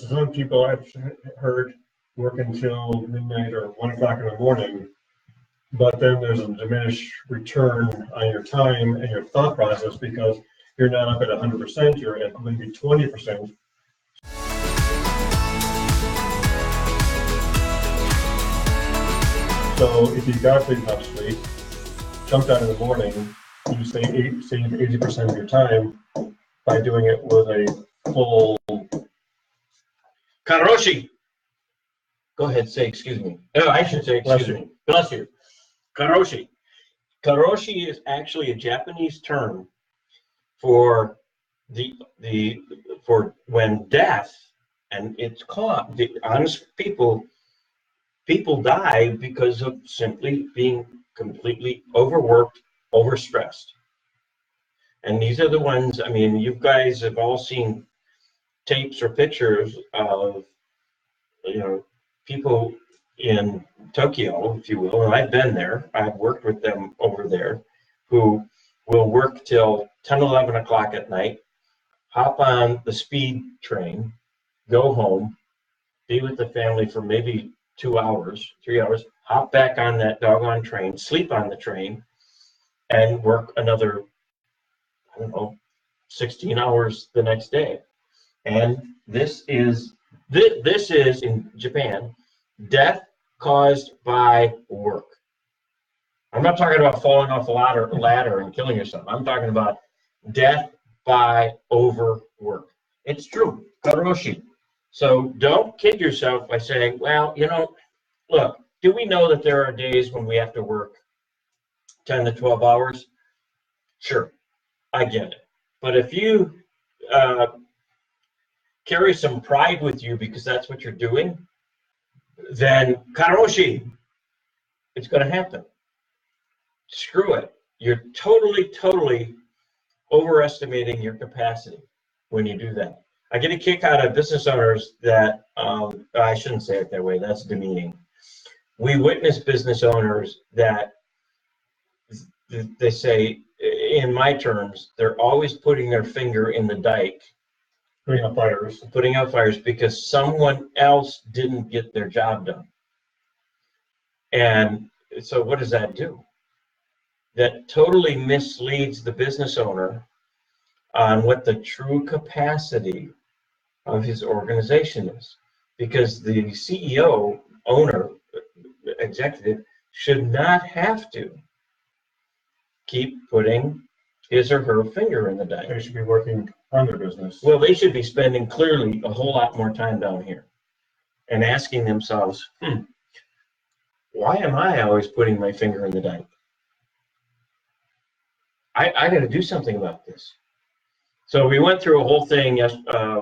some people I've heard work until midnight or 1 o'clock in the morning, but then there's a diminished return on your time and your thought process because you're not up at 100%, you're at maybe 20%. So if you got enough sleep, jumped out in the morning, you save 80% of your time by doing it with a full. Karoshi. Go ahead, say excuse me. Oh, I should say excuse me. Bless you. Karoshi. Karoshi is actually a Japanese term for for when death, and it's called the honest people die because of simply being completely overworked, overstressed. And these are the ones, I mean, you guys have all seen tapes or pictures of, you know, people in Tokyo, if you will, and I've been there, I've worked with them over there, who will work till 10, 11 o'clock at night, hop on the speed train, go home, be with the family for maybe 2 hours, 3 hours, hop back on that doggone train, sleep on the train, and work another, I don't know, 16 hours the next day. And this is in Japan, death caused by work. I'm not talking about falling off a ladder and killing yourself. I'm talking about death by overwork. It's true, Karoshi. So don't kid yourself by saying, well, you know, look, do we know that there are days when we have to work 10 to 12 hours? Sure, I get it. But if you carry some pride with you because that's what you're doing, then Karoshi, it's going to happen. Screw it. You're totally overestimating your capacity when you do that. I get a kick out of business owners that, I shouldn't say it that way, that's demeaning. We witness business owners that they say, in my terms, they're always putting their finger in the dike. Putting out fires because someone else didn't get their job done. And so what does that do? That totally misleads the business owner on what the true capacity of his organization is. Because the CEO, owner, executive should not have to keep putting his or her finger in the dike. They should be working on their business. Well, they should be spending clearly a whole lot more time down here and asking themselves, why am I always putting my finger in the dike? I got to do something about this. So we went through a whole thing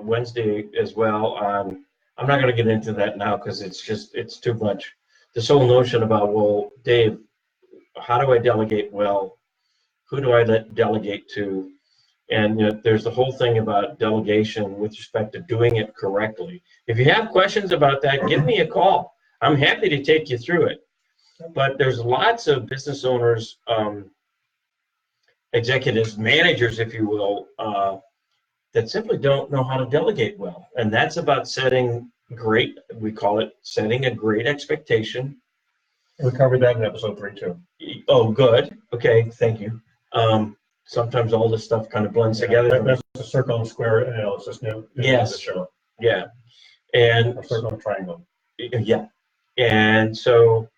Wednesday as well. I'm not going to get into that now because it's too much. This whole notion about, well, Dave, how do I delegate well? Who do I delegate to? And you know, there's the whole thing about delegation with respect to doing it correctly. If you have questions about that, give me a call. I'm happy to take you through it. But there's lots of business owners, executives, managers, if you will, that simply don't know how to delegate well. And that's about setting we call it setting a great expectation. We covered that in episode 3 too. Oh, good. Okay, thank you. Sometimes all this stuff kind of blends together. That's a circle and square analysis. Yes. Yeah. And a circle and triangle. Yeah. And so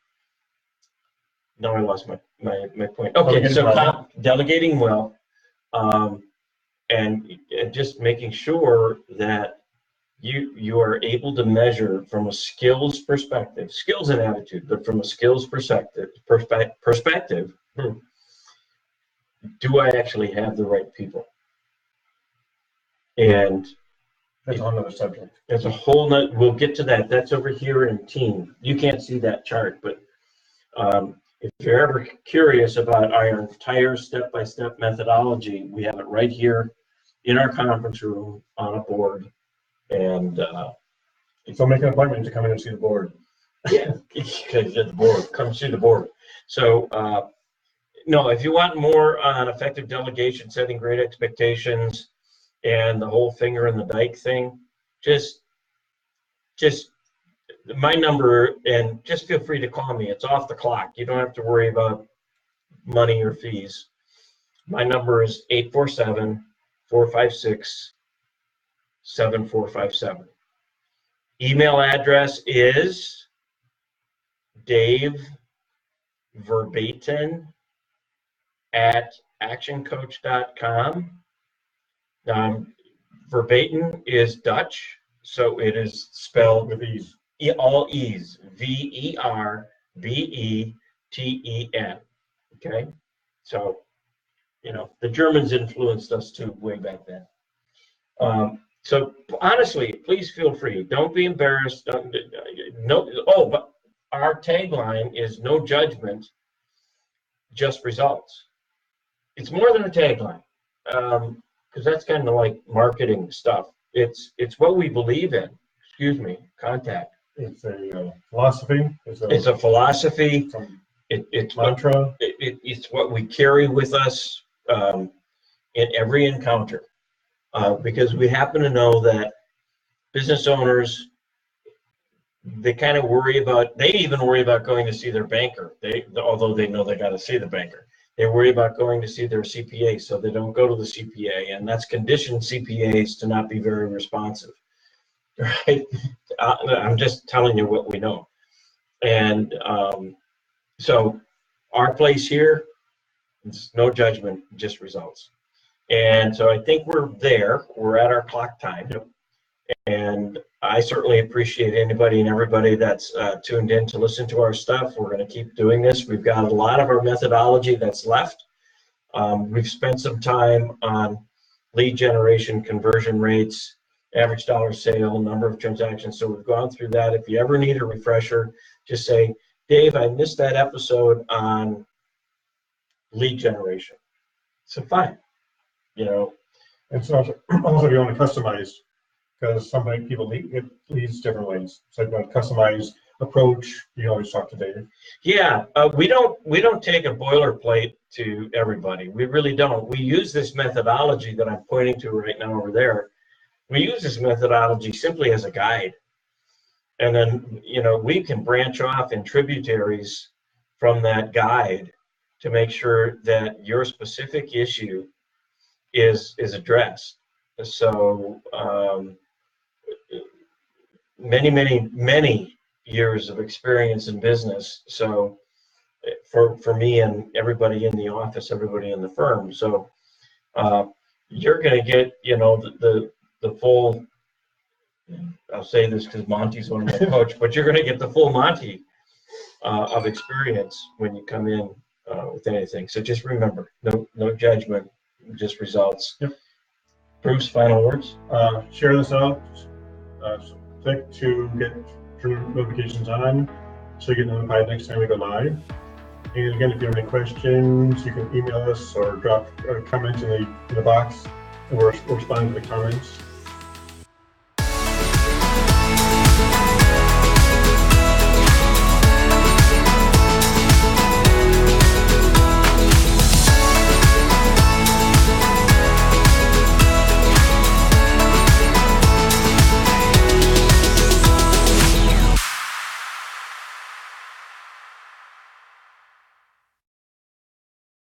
now I lost my point. Okay, so delegating well, and just making sure that you are able to measure from a skills perspective, skills and attitude, but from a skills perspective, do I actually have the right people? And that's another subject. That's a whole nother, we'll get to that. That's over here in team. You can't see that chart, but if you're ever curious about our entire step-by-step methodology, we have it right here in our conference room on a board. And so make an appointment to come in and see the board. Yeah, because the board, come see the board. So no, if you want more on effective delegation, setting great expectations, and the whole finger in the dike thing, just just my number, and just feel free to call me. It's off the clock. You don't have to worry about money or fees. My number is 847-456-7457. Email address is daveverbeten@actioncoach.com. Verbeten is Dutch, so it is spelled with ease. All E's, VERBETEN. Okay, so the Germans influenced us too way back then. So honestly, please feel free. Don't be embarrassed. But our tagline is no judgment, just results. It's more than a tagline, because that's kind of like marketing stuff. It's what we believe in. Contact. It's a philosophy. It's a philosophy. It's mantra. It's what we carry with us in every encounter, because we happen to know that business owners, they kind of they even worry about going to see their banker. Although they know they got to see the banker, they worry about going to see their CPA, so they don't go to the CPA, and that's conditioned CPAs to not be very responsive. Right? I'm just telling you what we know. And so our place here is no judgment, just results. And so I think we're there. We're at our clock time. And I certainly appreciate anybody and everybody that's tuned in to listen to our stuff. We're going to keep doing this. We've got a lot of our methodology that's left. We've spent some time on lead generation, conversion rates, average dollar sale, number of transactions. So we've gone through that. If you ever need a refresher, just say, Dave, I missed that episode on lead generation. So fine, And so also if you want to customize, because people get leads different ways. So if you want to customize approach, you always talk to Dave. Yeah, we don't take a boilerplate to everybody. We really don't. We use this methodology that I'm pointing to right now over there. We use this methodology simply as a guide. And then, we can branch off in tributaries from that guide to make sure that your specific issue is addressed. So many years of experience in business. So for me and everybody in the office, everybody in the firm. So you're going to get, the full, I'll say this because Monty's one of my coach, but you're going to get the full Monty of experience when you come in with anything. So just remember, no judgment, just results. Yep. Bruce, final words? Share this out. Click to get notifications on so you get notified next time we go live. And again, if you have any questions, you can email us or drop a comment in the box, and we'll respond to the comments.